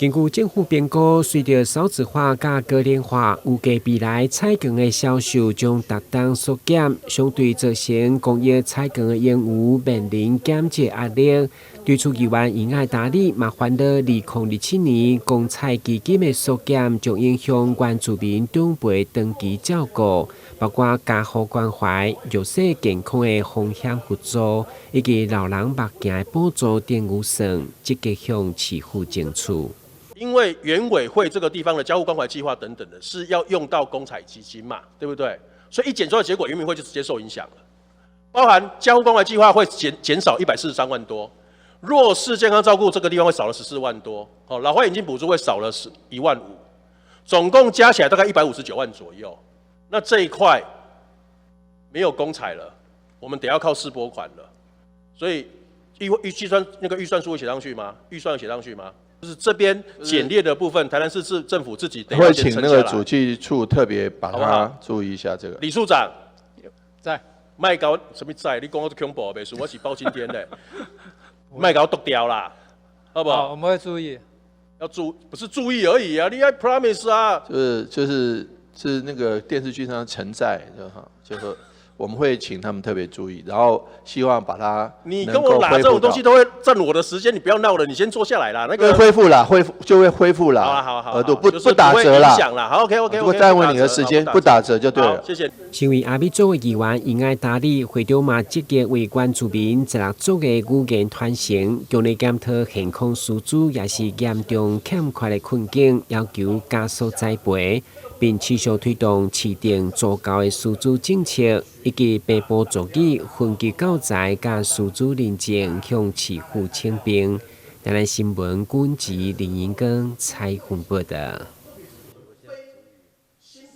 根據政府編估，隨着少子化加高齡化，預計未來菜園的銷售將大大縮減，相對造成工業菜園的業務面臨減少壓力。對此，議員尹愛達理嘛反映2027年公菜基金的縮減將影響原住民長輩長期照顧，包括家護關懷、弱勢健康的風險輔助，以及老人目鏡的補助等預算，積極向市府爭取。因為原委會這個地方的家護關懷計劃等等的，是要用到公采基金嘛，對不對？所以一檢出來的結果，原民會就直接受影響了。包含家護關懷計劃會減少143萬多，弱勢健康照顧這個地方會少了14萬多，老花眼鏡補助會少了1萬5，總共加起來大概159萬左右。那這一塊沒有公采了，我們得要靠試撥款了。所以預算那個預算書會寫上去嗎？預算有寫上去嗎？就是這邊簡列的部分，台南市政府自己得要先承下來。會請那個主計處特別把它注意一下這個。李處長在，賣搞什麼在？你講我是恐怖的，我是包青天的，賣搞剁掉啦，好不好？好，我們會注意。要不是注意而已啊，你要 promise 啊。是那個電視劇上承載，就是我們會請他們特別注意，然後希望把它你跟我拿這種東西都會占我的時間，你不要鬧了，你先坐下來啦。那個恢復啦，就會恢復啦。好，額度不打折啦。好 ，OK， 不耽誤你的時間，不打折就對了。謝謝。身為阿美族的議員尹愛達理會長嘛積極為原住民16族的語言傳承，強烈檢討現況師資也是嚴重欠缺的困境，要求加速栽培，並持續推動制定足夠的師資政策，以及平埔族語分級教材加師資認證向市府請兵。台南新聞軍籍林英光採訪報道。